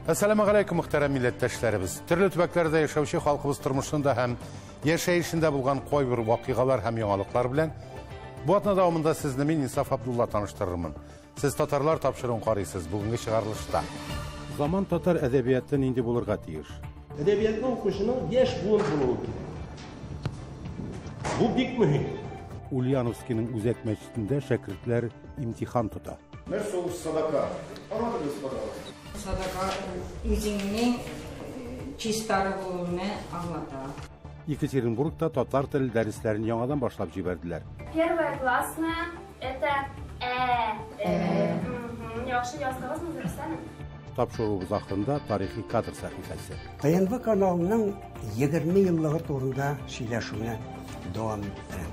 Assalamu alaikum muhterem milletteşlerimiz. Türlü tübeklerde yaşavşı halkımız turmuşunda hem yaşayışında bulgan koy bir vakıgalar hem yanalıklar bilen bu atına davamında sizni min İnsaf Abdullah tanıştırırım. Siz Tatarlar tapşırın qarıysız bugünkü çıkarılışta. Zaman Tatar edebiyattan indi bulurga deyir. Edebiyatın okuşunun yaş buğun buluğu gibi. Bu büyük mühim. Ulyanovski'nin Uzek Meçhidinde şakirtler imtihan tuta. Nerede olur sadaka? Anladınız bakalım. Sadaka üzümünün чистарылуunu anlatar. Екатеринбург'da Tatar tili derslerini yanadan başlap jiberdiler. Первая классная это Yaxşı yazdığınız mı? Tapşırığımız hakkında tarihi kadr sahifesi. TNV kanalının 20 yıllığı torunda söyleşimine devam ettiren.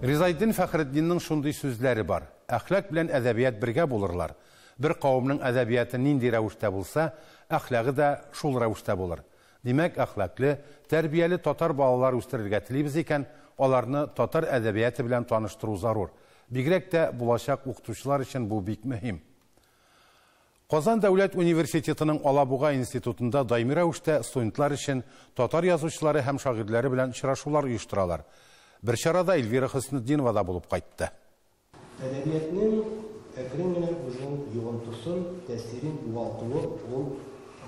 Rizaydin Fəxreddin'in şunday sözləri var. Əxlaq bilən ədəbiyyat birgə bulurlar. Bir qavmның ədəbiyyatı nindi rəvişdə bulsa, əxlaqı da şul rəvişdə bulur. Demək, əxlaqlı, tərbiyəli Tatar balalar üstürürgə tilimiz ikən, onlarını Tatar ədəbiyyatı bilən tanıştırı zarur. Bigrək də bulaşaq oxutuşlar üçün bu büyük mühim. Qazan Dövlət Universitetinin Alabuğa İnstitutunda daimi rəvişdə studentlar üçün Tatar yazıçıları həm şagirləri bilən şiraşular uyuşturalar. Bir şarada Elvira Hüsnüddinova da bulup qayıtdı. Edebiyatının ekrimine uzun yoğuntusun, tesirin uvaltığı ol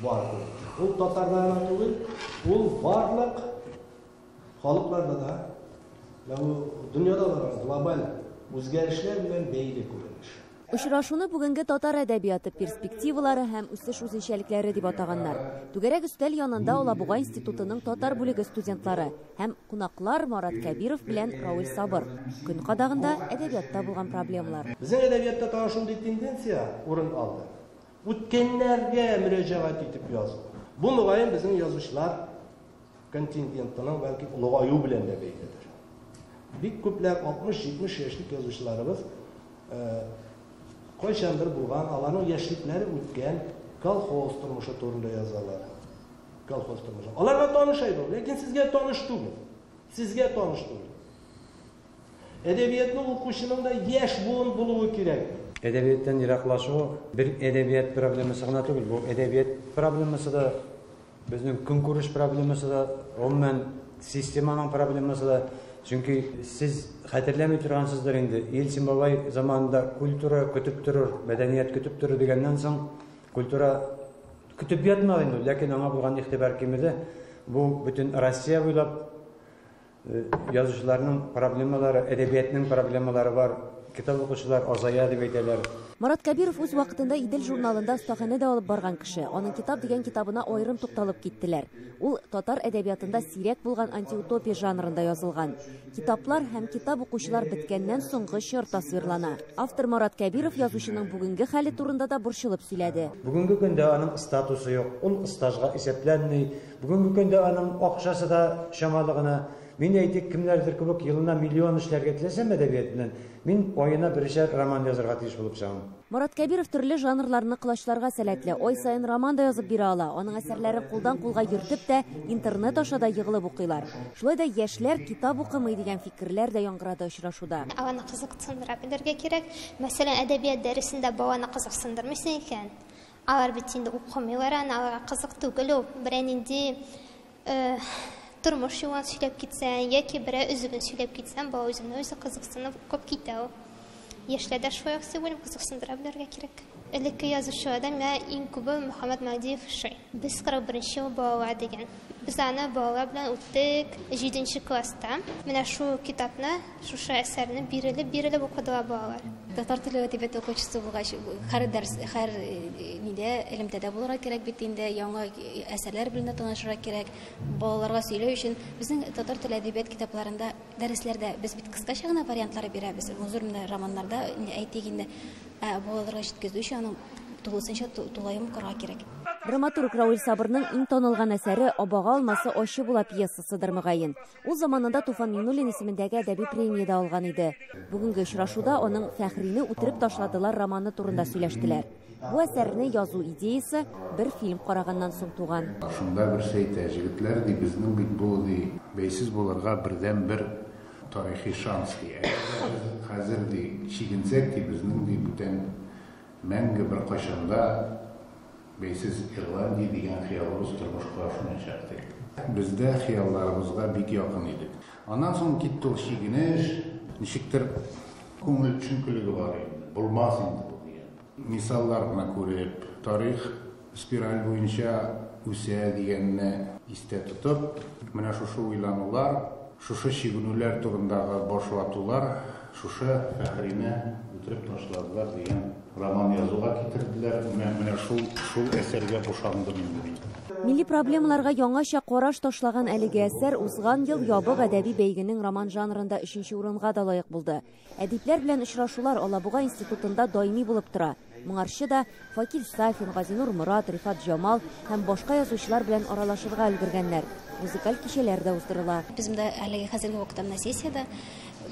varlığı. O Tatarların atığı, ol varlık halıklarda da ve dünyada da global özgərişlər bilen beyli görülür. Uçraşunu bugünkü Tatar ədəbiyyatı perspektivaları həm üstəş үзенчәлекләре дип атаганнар. Түгәрәк өстәл янында Алабуга институтының Татар бүлеге студентлары һәм кунаклар Марат Кәбиров белән Рауль Сабыр. Көн кадагында әдәбиятта булган проблемалар. Безнең әдәбиятта тагы шундый тенденция урын алды. Үткәннәргә мөрәҗәгать итеп язу. Бу мөгаен безнең язучылар контингентының бәлки улыгаю белән дә бәйледер. Бик күпләр 60-70 яшьлек язучыларыбыз Koyşandır bulgan, alanın yaşlıkları ütken kolhoz turmuşu turunda yazarlar. Kolhoz turmuşu. Onlarla tanışaydı, lakin sizge tanıştırır. Sizge tanıştırır. Edebiyatın okuşunun da yaş buğun buluğu kirek. Edebiyattan yiraklaşığı bir edebiyat probleması gana değil. Bu edebiyat probleması da bizim gün ko'rish probleması da, umuman sistemanın probleması da. Çünkü siz hatırlamay turgansızlar endi. Elçin Babay zamanında kultura kütüp durur, medeniyet kütüp durur degenden soň kultura kütüp yatmadı endi. Lakin ona bulgan ihtibar kimide bu bütün Rossiya boylap yazıcılarının problemaları, edebiyatının problemaları var. Kitap okuşular azaya dep aytалар. Марат Кәбиров үз вакытында Идел журналында остаханәдә алып барган кеше. Аның китап дигән китабына аерым тукталып киттеләр. Ул татар әдәбиятында сирәк булган антиутопия жанрында язылган. Китаплар һәм китап укучылар беткәннән соңгы чор тасвирлана. Автор Марат Кәбиров язучының бүгенге хәле турында да борчылып сөйләде. Бүгенге көндә аның статусы юк. Ул стажга исәпләнмәй. Бүгенге көндә аның акчасы да шамалыгына. Мен әйтик, кемнәрдер кебек елына миллион эшләргә теләсәм әдәбият белән, мин аена бершәр роман язарга тиеш булып чыгам. Марат Кәбиров төрле жанрларны кылачларга сәләтле. Ай сайын роман да язып бирә ала. Аның әсәрләрен кулдан кулга йөртеп тә интернет аша да йыгылып укыйлар. Шулай да яшьләр китап укымый дигән фикерләр дә яңгырады очрашуда. Аны кызыксындыра белергә кирәк. Мәсәлән, әдәбият дәресендә баваны кызыксындырмыйсың икән. Алар бит инде укымыйлар, аларга кызык түгел ул. Берәр инде Turmuş yuvan söylep gitsen, ya ki bire üzgün söylep gitsen, bu özünü özü kızıksınıp kop gitti o. Yaşlarda şu ayak sevgilim kızıksındırabilirge gerek. Öyleki yazışı adam ya inkubı Muhammed Mahdiyev şey. Biz 41. yıl bağlar degen. Biz ana bağlar bilen uttuk 7. klasta. Mine şu kitapna, şu eserini birilip okudular bağlar. Tatar tili edebiyat okuyucusu bulgaç, her nide elimde bulura gerek bittiğinde yangi eserler bilen tanışıra gerek. Bağlarga söylüyor için bizim Tatar tili edebiyat kitaplarında derslerde biz bit kıskaça gana variantları berabız. Uzun romanlarda aytganda bağlarga жеткизүү үшін аның тулысынча тулайым кырга керек. Драматург Рауль Сабырның иң танылган әсәре Абага алмасы ачы була пьесасыдыр мөгаен. Ул заманында Туфан Миннуллин исемендәге әдәби премия да алган иде. Бүгенге очрашуда аның Фәхрине үтереп ташладылар романы турында сөйләштеләр. Бу әсәрне язу идеясы bir film караганнан соң туган. Шунда bir şey тәҗрибәләр ди, безнең бит бу ди, бәйсез булырга бердән бер tarixi şans diye. Hazır di, çiğinsek di bizning di бүтән Мәңгі бір қашанда бейсіз Ирландия деген қиялымыз тұрмышқа ашумен шақты. Бізді қиялларымызға бек яқын едік. Анан соң кетті ол шегініш, нешіктір көңіл түшінкілігі бар еді. Болмас енді бұл деген. Мисалларына көріп, тарих спираль бойынша үсә дегенні есте тұтып, мына шушы ойланулар, шушы шегінулер турындағы башватулар, шушы фәхрине өтіріп ташладылар деген роман язуға кетірділер. Мына шул әсерге бошанды мен дейді. Milli проблемаларга яңаша караш ташлаган әлеге әсәр узган ел ябык әдәби бәйгенең роман жанрында 3нче урынга да лаек булды. Әдипләр белән очрашулар Алабуга институтында даими булып тора. Моңарчы да Факил Сафин, Газинур Мурат, Рифат Джамал һәм башка язучылар белән аралашырга өлгергәннәр. Музыкаль кичәләр дә уздырыла. Бездә әлеге хәзерге вакытта сессияда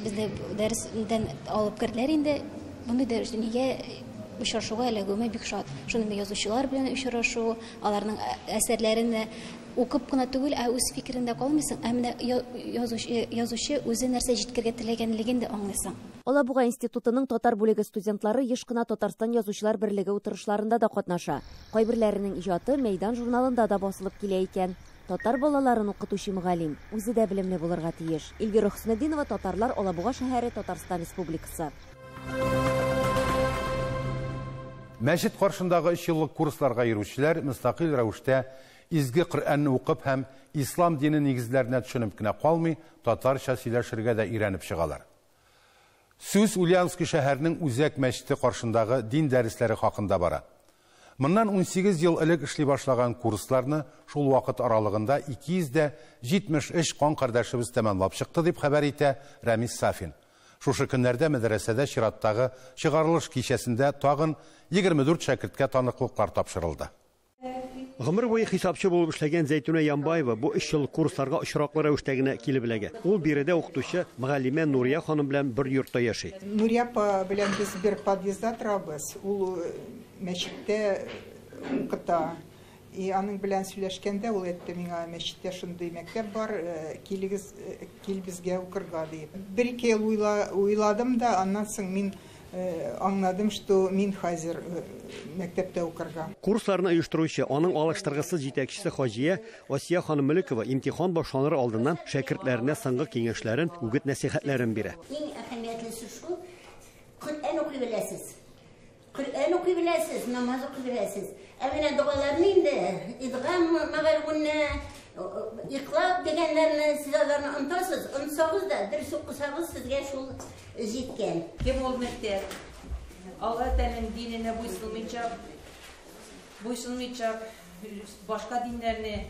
бездә дәрестән алып керләр инде. Моны дәресенегә очрашуга эләгүемә бик шат. Шуны язучылар белән очрашу, аларның әсәрләрен укып кына түгел, үз фикерендә калмыйсың, менә язучы үзе нәрсә җиткергә теләгәнлеген дә аңлыйсың. Алабуга институтының татар бүлеге студентлары еш кына Татарстан язучылар берлеге утырышларында да катнаша. Кайберләренең иҗаты мәйдан журналында да басылып килә икән. Татар балаларын укытучы мөгаллим үзе дә белемле булырга тиеш. Илгир Хөснетдинова, Татарлар, Алабуга шәһәре, Татарстан Республикасы. Мәчет каршындагы 3 еллык курсларга йөрүчеләр мөстәкыйль рәвештә изге Коръәнне укып һәм ислам дине нигезләренә төшенеп кенә калмый, татарча сөйләшергә дә өйрәнеп чыгалар. Сүз Ульяновск шәһәренең үзәк мәчете каршындагы дин дәресләре хакында бара. Моннан 18 ел элек эшли башлаган курсларны шул вакыт аралыгында 273 кан кардәшебез тәмамлап чыкты дип хәбәр итә Рамис Сафин. Шушы көннәрдә мәдрәсәдә чираттагы чыгарылыш кичәсендә тагын 24 шәкерткә таныклыклар тапшырылды. Гомер буе хисапчы булып эшләгән Зәйтүнә Ямбаева бу 3 ел курсларга очраклы рәвештә генә килеп эләгә. Ул биредә укытучы мөгаллимә Нурия ханым белән бер йортта яши. Нурия белән без бер подъездда торабыз. Ул мәчеттә укыта. И аның белән сөйләшкәндә ул әйтте миңа, мәчеттә шундый мәктәп бар, кил безгә укырга дип. Бер-ике ел уйладым да, аннан соң мин аңладым, что мин хәзер мәктәптә укырга. Курсларны оештыручы, аның алыштыргысыз җитәкчесе Хаҗия Асия ханым Мөлекова имтихан башланыр алдыннан шәкертләренә соңгы киңәшләрен, үгет-нәсихәтләрен бирә. Иң әһәмиятлесе шул, Коръән укый беләсез. Коръән укый беләсез, намаз укый беләсез. Әминә дуаларны инде, идгам мәгълүмне, иқлаб дигәннәрне сез аларны онтасыз, онсагыз да, дөрес укысагыз сезгә шул җиткән. Кем ул мәктәп? Алла Тәгаләнең диненә буйсынмыйча, башка диннәрне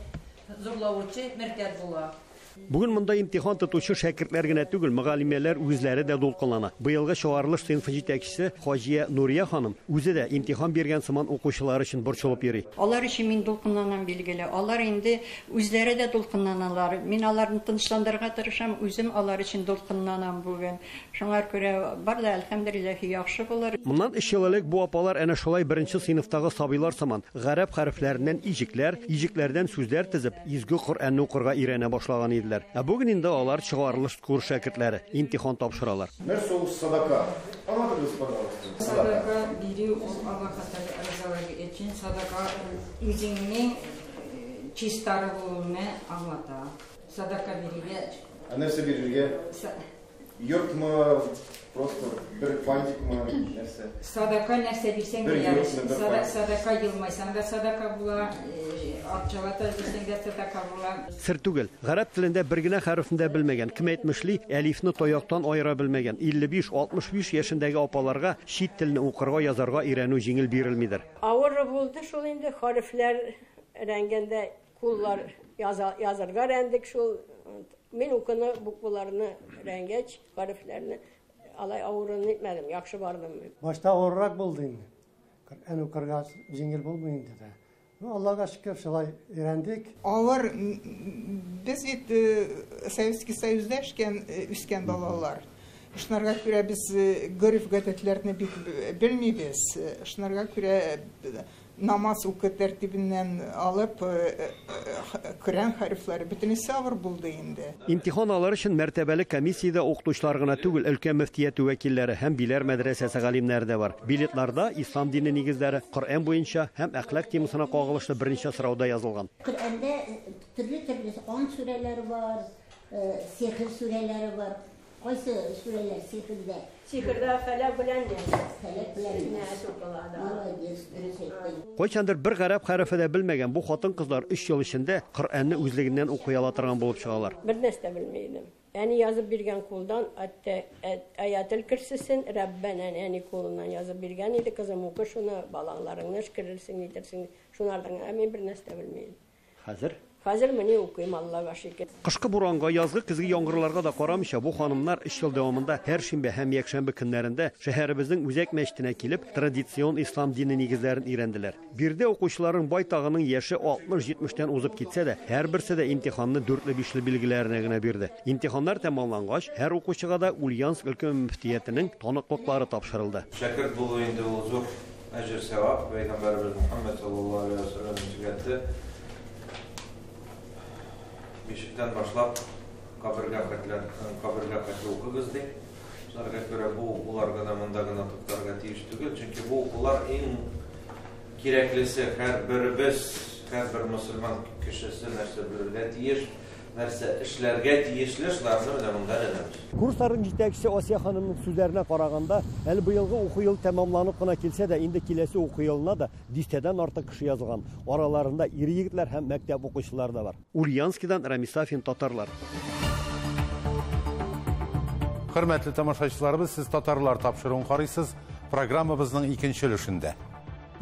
зурлаучы мәктәп була. Бүген монда имтихан тотучы шәкертләр генә түгел, мөгаллимәләр үзләре дә дулкынлана. Быелгы чыгарылыш сыйныфы җитәкчесе Хаҗия Нурия ханым үзе дә имтихан биргән сыман укучылар өчен борчылып йөри. Алар өчен мин дулкынланам билгеле. Алар инде үзләре дә дулкынланалар. Мин аларны тынычландырырга тырышам, үзем алар өчен дулкынланам бүген. Шуңар күрә бар да әлхәмдүлилләһ яхшы булыр. Моннан 3 ел элек бу апалар әнә шулай беренче сыйныфтагы сабыйлар сыман гарәп хәрефләреннән ижекләрдән сүзләр тизеп, изге Коръәнне укырга өйрәнә башлаган иде. Бүген инде алар чыгарылыш курс шәкертләре имтихан тапшыралар. Нәрсә ул садака? Аңлатыгыз, пожалуйста. Садака бирү Аллаһ ризалыгы өчен, садака үзеңнең чистары булуны аңлата. Садака бирүгә. Нәрсә бирергә? Йортмы, просто бер фантикмы, нәрсә? Садака нәрсә бирсәң дә ярыйсы. Садака елмайсаң да садака була, акчалата бирсәң дә садака була. Сер түгел, гарәп телендә бер генә хәрефендә белмәгән, кем әйтмешли, әлифне таяктан айыра белмәгән 55-65 яшендәге апаларга чит телне укырга, язарга өйрәнү җиңел бирелмидер. Авыр булды шул инде, хәрефләр рәнгәндә куллар язарга рәндек шул. Мен укыны букваларны рәнгәч, хәрефләрне алай авырын итмәдем, яхшы бардым. Башта авыррак булды инде. Коръән укырга җиңел булмый инде дә. Аллага шөкер, шулай өйрәндек. Авыр, без бит Советский Союзда үскән балалар. Шунарга күрә без гореф-гадәтләрне бик белмибез. Шунарга күрә намаз укы тәртибеннән алып Коръән хәрефләре бөтенесе авыр булды инде. Имтихан алар өчен мәртәбәле комиссиядә укытучылар гына түгел, өлкән мөфтияте вәкилләре һәм Биләр мәдрәсәсе галимнәре дә бар. Билетларда ислам дине нигезләре, Коръән буенча һәм әхлак темасына кагылышлы берничә сорауда язылган. Коръәндә төрле ан сүрәләре бар, сихр сүрәләре бар. Кайсы сүрәләр сихрдә? Сихрдә фәләк белән Кайчандыр бер гарәп хәрефе дә белмәгән бу хатын-кызлар 3 ел эчендә Коръәнне үзлегеннән укый ала торган булып чыгалар. Бер нәрсә белмәйдем. Яни язып биргән кулдан аятел кирсесен Раббана яни кулыннан язып биргән иде кызым укы шуны балаларыңны эшкерерсең итерсең шунардан мин бер нәрсә белмәйдем. Хәзер менә укыйм Аллага шөкер. Кышкы буранга, язгы көзге яңгырларга да карамыйча бу ханымнар 3 ел дәвамында һәр шимбә һәм якшәмбе көннәрендә шәһәребезнең үзәк мәчетенә килеп, традицион ислам дине нигезләрен өйрәнделәр. Бирдә укучыларның байтагының яше 60-70тән узып китсә дә, һәрберсе дә имтиханны 4-5 билгеләренә генә бирде. Имтиханнар тәмамлангач, һәр укучыга да Ульяновск өлкән мөфтиятенең таныклыклары тапшырылды. Шәкерт булу инде ул зур әҗр савап, Пәйгамбәрбез Мөхәммәд саллаллаһу алейһи ва саллям сөйләтте. Бишектән башлап кабергә хәтле укыгыз ди. Шуларга күрә буларга да монда гына туктарга тиеш түгел, чөнки бу укулар иң кирәклесе һәрберебез, һәрбер мөселман кешесе нәрсә белергә тиеш, нәрсә эшләргә тиешле шуларны менә монда әйтәбез. Курсларның җитәкчесе Асия ханымның сүзләренә караганда, әле быелгы уку ел тәмамланып кына килсә дә, инде киләсе уку елына да 10тән артык кеше язылган. Араларында ир-егетләр һәм мәктәп укучылары да бар. Ульяновскидан Рамисафин, татарлар. Хөрмәтле тамашачыларыбыз, сез татарлар тапшыруын карыйсыз. Программабызның икенче өлешендә.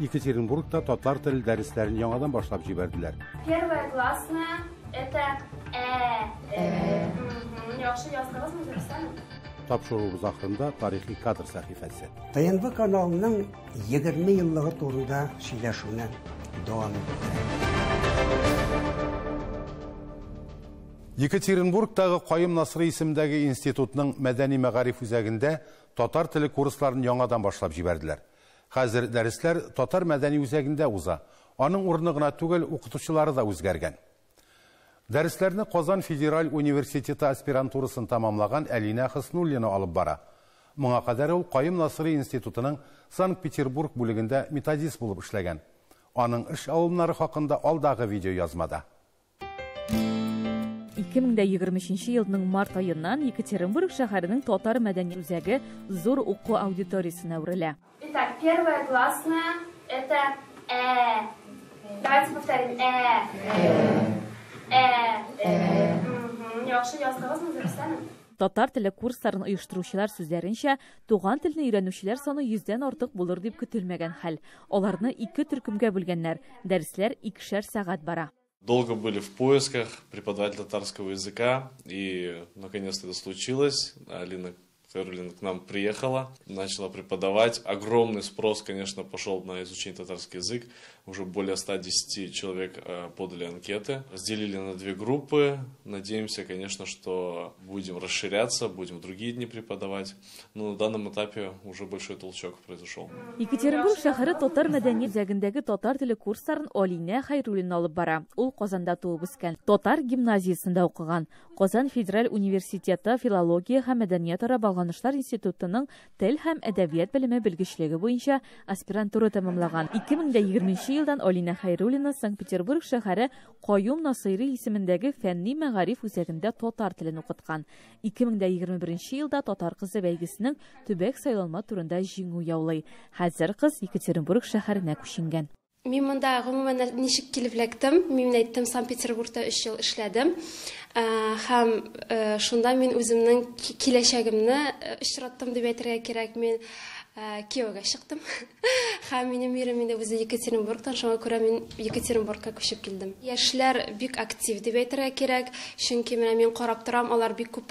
Екатеринбургта татар теле дәресләрен яңадан башлап җибәрделәр. Первая классная это Яхшы яздыгызмы дөрестәме? Тапшыруыбыз ахырында тарихи кадр сәхифәсе. ТНВ каналының 20 еллыгы турында сөйләшүне дәвам итте. Екатеринбургтагы Кайым Насрый исемендәге институтның мәдәни мәгариф үзәгендә татар теле курсларын яңадан башлап җибәрделәр. Хәзер дәресләр татар мәдәни үзәгендә уза. Аның урыны гына түгел, укытучылары да үзгәргән. Дәресләрне Казан Федераль университеты аспирантурасын тамамлаган Әлинә Хыснуллина алып бара. Моңа кадәр ул Кайым Насрый институтының Санкт-Петербург бүлегендә методист булып эшләгән. Аның эш алымнары хакында алдагы видео язмада. 2023 елның март айыннан Екатеринбург шәһәренең татар мәдәни үзәге зур уку аудиториясына әверелә. Итак, первая классная это Давайте повторим. Яхшы яздыгызмы дөрестәме? Татар теле курсларын оештыручылар сүзләренчә, туган телне өйрәнүчеләр саны 100дән артык булыр дип көтелмәгән хәл. Аларны 2 төркемгә бүлгәннәр. Дәресләр 2 сәгать бара. Долго были в поисках преподавателя татарского языка, и наконец-то это случилось. Алина Хайруллина к нам приехала, начала преподавать. Огромный спрос, конечно, пошел на изучение татарский язык. Уже более 110 человек подали анкеты. Разделили на 2 группы. Надеемся, конечно, что будем расширяться, будем в другие дни преподавать. Но на данном этапе уже большой толчок произошел. Екатеринбург шәһәре татар мәдәни үзәгендәге татар теле курсларын Алина Хайруллина алып бара. Ул Казанда туып үскән. Татар гимназиясендә укыган. Казан Федераль университеты филология һәм мәдәният ара Балганышлар институтының тел һәм әдәбият белеме белгечлеге буенча аспирантура тәмамлаган. 2020 елдан Алина Хайруллина Санкт-Петербург шәһәре Кайым Насрый исемендәге фәнни мәгариф үзәгендә татар телен укыткан. 2021 елда татар кызы бәйгесенең төбәк сайланма турында җиңү яулый. Хәзер кыз Екатеринбург шәһәренә күченгән. Мин монда гомумән ничек килеп эләктем? Мин әйттем, Санкт-Петербургта 3 ел эшләдем. Һәм шунда мин үземнең киләчәгемне очраттым дип әйтергә кирәк. Мин кияүгә чыктым. Һәм минем ирем инде үзе Екатеринбургтан, шуңа күрә мин Екатеринбургка күчеп килдем. Яшьләр бик актив дип әйтергә кирәк, чөнки менә мин карап торам, алар бик күп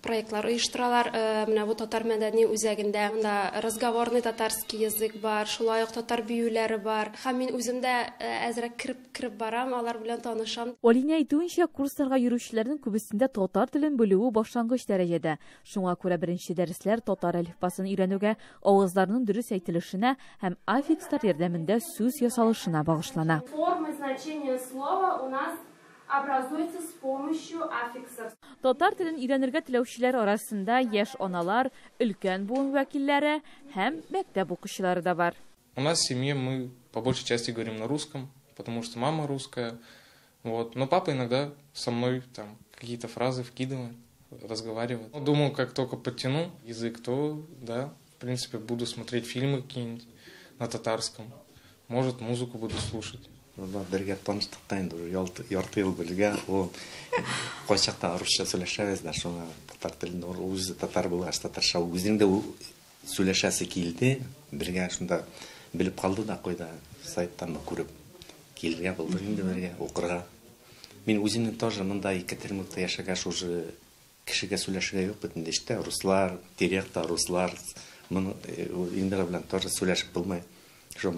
проектлар оештыралар. Менә бу татар мәдәни үзәгендә монда разговорный татарский язык бар, шулай ук татар биюләре бар. Һәм мин үзем дә әзрәк кирип барам, алар белән танышам. Алина әйтүенчә, курсларга йөрүче теләүчеләрнең күбесендә татар телен белүе башлангыч дәрәҗәдә. Шуңа күрә беренче дәресләр татар әлифбасын өйрәнүгә, авызларның дөрес әйтелешенә һәм аффикслар ярдәмендә сүз ясалышына багышлана. Формы значения слова у нас образуется с помощью аффиксов. Татар телен өйрәнергә теләүчеләр арасында яшь аналар, өлкән буын вәкилләре һәм мәктәп укучылары да бар. У нас в семье мы по большей части говорим на русском, потому что мама русская. Вот. Но папа иногда со мной там какие-то фразы вкидывает, разговаривает. Думаю, как только подтяну язык, то, да, в принципе, буду смотреть фильмы какие-нибудь на татарском. Может, музыку буду слушать. Бірге таныштықтан ярты ел бірге ол қойшақта орысша сөйлешеміз да шоңа татар тілін өзі татар болғаш татарша өзінде сөйлешесі келді бірге шында біліп қалды да қойда сайттан көріп келдіге болды енді бірге оқырға мен өзімнен тоже мында Екатеринбургта яшагаш уже кішіге сөйлешіге жоқ бітінде іште руслар теректа руслар енді білен тоже сөйлешіп болмай. Я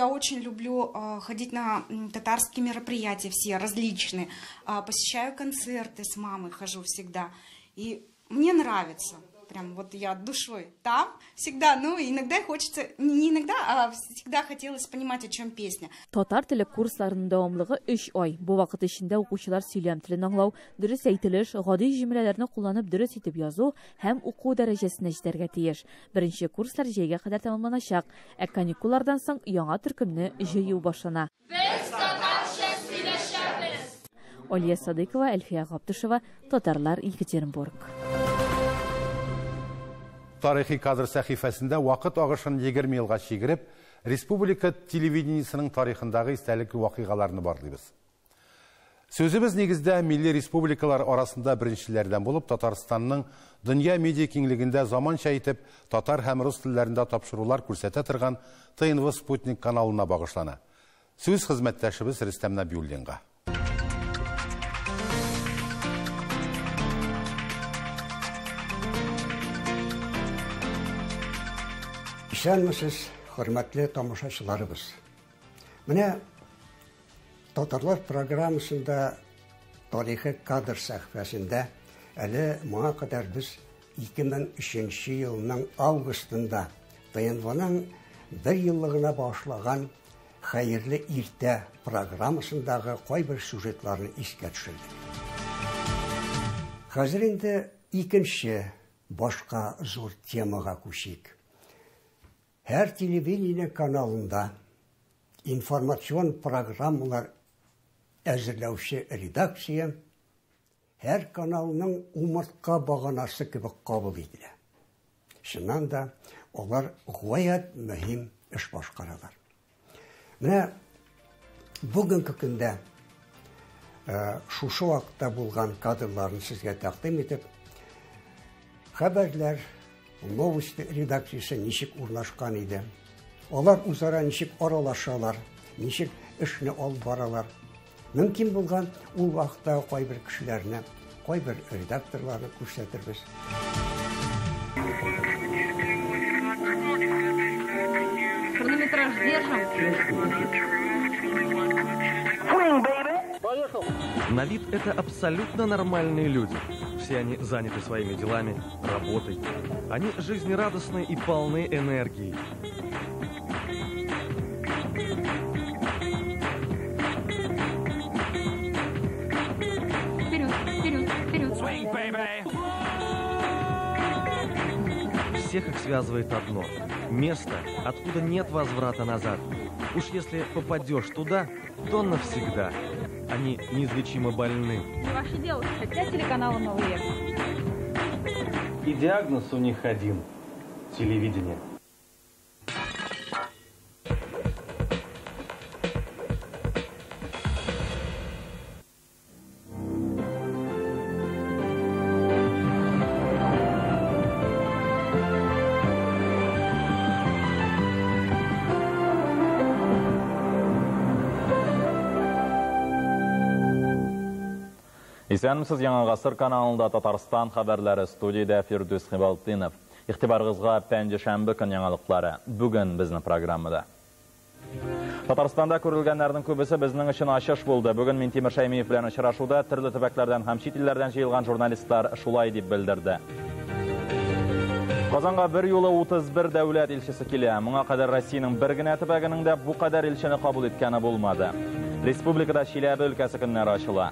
очень люблю ходить на татарские мероприятия, все различные. Посещаю концерты с мамой, хожу всегда. И мне нравится. Прям вот я душой там всегда, ну иногда хочется, не иногда, а всегда хотелось понимать, о чем песня. Татар теле курсларының дәвамлыгы 3 ай. Бу вакыт эчендә укучылар сөйләм телен аңлау, дөрес әйтелеш, гади җөмләләрне кулланып дөрес итеп язу һәм уку дәрәҗәсенә җитәргә тиеш. Беренче курслар җәйгә кадәр тәмамланачак. Ә каникуллардан соң яңа төркемне җыю башлана. Олия Садыкова, Әлфия Габдушева, Татарлар, Екатеринбург. Тарихи кадр сәхифәсендә вакыт агышын 20 елга чигереп, республика телевидениесының тарихындагы истәлекле вакыйгаларны барлыйбыз. Сөзебез нигездә милли республикалар арасында беренчеләрдән булып, Татарстанның дөнья медиа киңлегендә заманча итеп татар һәм рус телләрендә тапшырулар күрсәтә торган ТНВ Спутник каналына багышлана. Сүз хезмәттәшебез Рөстәм Нәбиуллинга. Исәнмесез, хөрмәтле тамашачыларыбыз. Менә Татарлар программасында тарихи кадр сәхифәсендә әле моңа кадәр без 2003 елның августында ТНВның 1 еллыгына башлаган Хәерле иртә программасындагы кайбер сюжетларны искә төшердек. Хәзер инде икенче башка зур темага күчик. Her телевидение каналында информацион программалар әзерләүче редакция һәр каналның умыртка баганасы кебек кабул ителә. Шуннан да алар гаять мөһим эш башкаралар. Менә бүгенге көндә шушы вакытта булган кадрларны сезгә тәкъдим итеп, хәбәрләр новости редакциясы ничек урнашкан иде. Алар үзара ничек аралашалар, ничек эшне алып баралар. Мөмкин булган ул вакытта кайбер кешеләрне, кайбер редакторларны күрсәтербез. Хронометраж держим. На вид это абсолютно нормальные люди. Все они заняты своими делами, работой. Они жизнерадостны и полны энергии. Вперед, вперед, вперед. Всех их связывает одно. Место, откуда нет возврата назад. Уж если попадешь туда, то навсегда. Они неизлечимо больны. Ваши девушки хотят телеканала «Новый век». И диагноз у них один – телевидение. Исәнмесез, Яңа ғасыр каналында Татарстан хәбәрләре, студияда Фирдус Хибалтдинов. Игътибарыгызга пәнҗешәмбе көн яңалыклары. Бүген безнең программада. Татарстанда күрелгәннәрнең күбесе безнең өчен ачыш булды. Бүген Минтимер Шәймиев белән очрашуда төрле төбәкләрдән һәм чит илләрдән җыелган журналистлар шулай дип белдерде. Казанга бер юлы 31 дәүләт илчесе килә. Моңа кадәр Россиянең бер генә төбәгенең дә бу кадәр илчене кабул иткәне булмады. Республикада Чиләбе өлкәсе көннәре ачыла.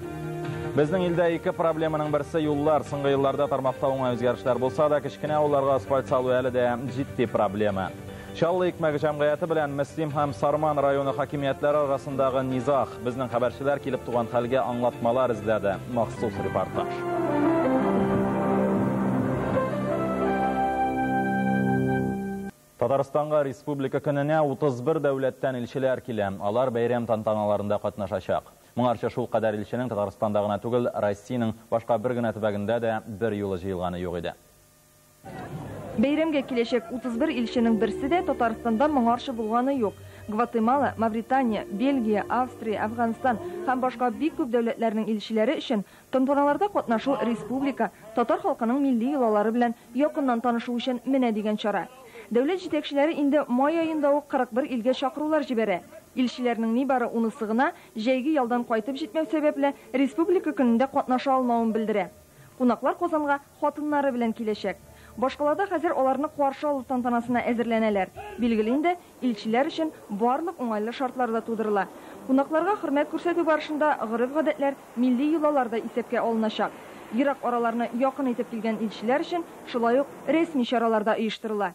Безнең илдә ике проблеманың берсе юллар. Соңгы елларда тармакта уңай үзгәрешләр булса да, кечкенә авылларга асфальт салу әле дә җитди проблема. Чаллы икмәге җәмгыяте белән Мөслим һәм Сарман районы хакимиятләре арасындагы низах. Безнең хәбәрчеләр килеп туган хәлгә аңлатмалар эзләде. Махсус репортаж. Татарстанга республика көненә 31 дәүләттән илчеләр килә. Алар бәйрәм тантаналарында катнашачак. Моңарча шул кадәр илченең Татарстанда гына түгел, Россиянең башка бер генә төбәгендә дә бер юлы җыелганы юк иде. Бәйрәмгә киләчәк 31 илченең берсе дә Татарстанда моңарчы булганы юк. Гватемала, Мавритания, Бельгия, Австрия, Афганистан һәм башка бик күп дәүләтләрнең илчеләре өчен тантаналарда катнашу республика татар халкының милли йолалары белән якыннан танышу өчен менә дигән чара. Дәүләт җитәкчеләре инде май аенда ук 41 илгә чакырулар җибәрә. Илчеләрнең нибары 10-сы гына җәйге ялдан кайтып җитмәү сәбәпле республика көнендә катнаша алмавын белдерә. Кунаклар Казанга хатыннары белән киләчәк. Башкалада хәзер аларны каршы алу тантанасына әзерләнәләр. Билгеле инде, илчеләр өчен барлык уңайлы шартлар да тудырыла. Кунакларга хөрмәт күрсәтү барышында гореф-гадәтләр, милли йолалар да исәпкә алыначак. Ерак араларны якын итеп килгән илчеләр өчен шулай ук рәсми чаралар да оештырыла.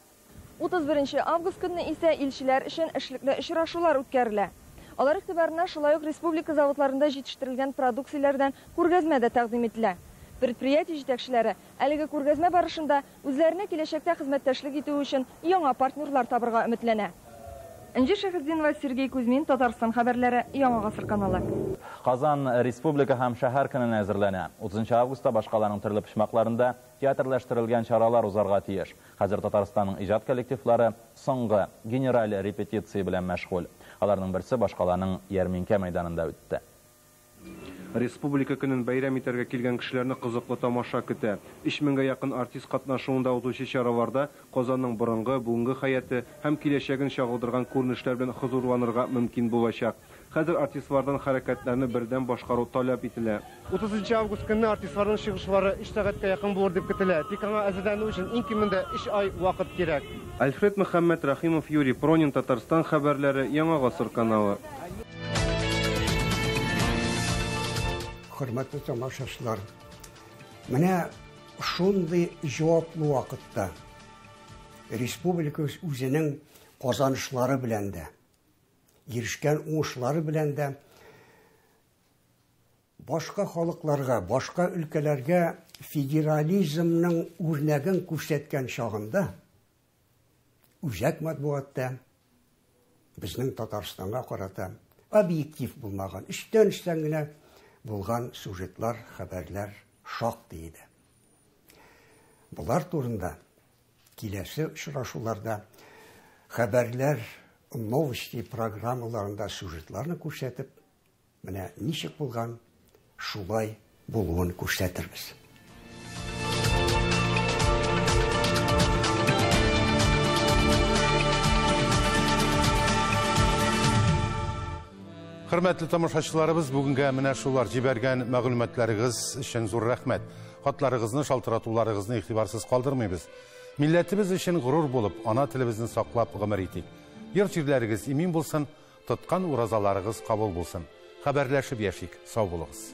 31 август көнне исә илчеләр өчен эшлекле очрашулар үткәрелә. Алар игътибарына шулай ук республика заводларында җитештерелгән продукцияләрдән күргәзмә дә тәкъдим ителә. Предприятие җитәкчеләре әлеге күргәзмә барышында үзләренә киләчәктә хезмәттәшлек итү өчен яңа партнерлар табырга өметләнә. Энҗе Шәһәрдинова, Сергей Кузьмин, Татарстан хәбәрләре, Яңа гасыр каналы. Казан республика һәм шәһәр көненә әзерләнә. 30 августта башкаларның төрле почмакларында театрлаштырылган чаралар узарга тиеш. Хәзер Татарстанның иҗат коллективлары соңгы генераль репетиция белән мәшгуль. Аларның берсе башкаларның Ярминкә мәйданында үтте. Республика көнен бәйрәм итәргә килгән кешеләрне кызыклы тамаша көтә. 3000-гә якын артист катнашуында узучы чараларда Казанның борынгы, бүгенге хәяте һәм киләчәген чагылдырган күренешләр белән хозурланырга мөмкин булачак. Хәзер артистлардан хәрәкәтләрне бердәм башкару таләп ителә. 30 август көнне артистларның чыгышлары 3 сәгатькә якын булыр дип көтелә. Тик аңа әзерләнү өчен иң кимендә 3 ай вакыт кирәк. Альфред Мөхәммәд Рахимов, Юрий Пронин, Татарстан хәбәрләре, Яңа гасыр каналы. Хөрмәтле тамашачылар, менә шундый җаваплы вакытта республика үзенең казанышлары белән дә, ирешкән уңышлары белән дә башка халыкларга, башка өлкәләргә федерализмның үрнәген күрсәткән чагында үзәк матбугатта безнең Татарстанга карата объектив булмаган, эчтән генә булган сюжетлар, хәбәрләр шактый иде. Булар турында киләсе очрашуларда хәбәрләр, новости программаларында сюжетларны күрсәтеп, менә ничек булган, шулай булуын күрсәтербез. Хөрмәтле тамашачыларыбыз, бүгенгә менә шулар җибәргән мәгълүматларыгыз өчен зур рәхмәт. Хатларыгызны, шалтыратуларыгызны игътибарсыз калдырмыйбыз. Милләтебез өчен горур булып, ана телебезне саклап гомер итик. Йорт-җирләрегез имин булсын, тоткан уразаларыгыз кабул булсын. Хәбәрләшеп яшик. Сау булыгыз.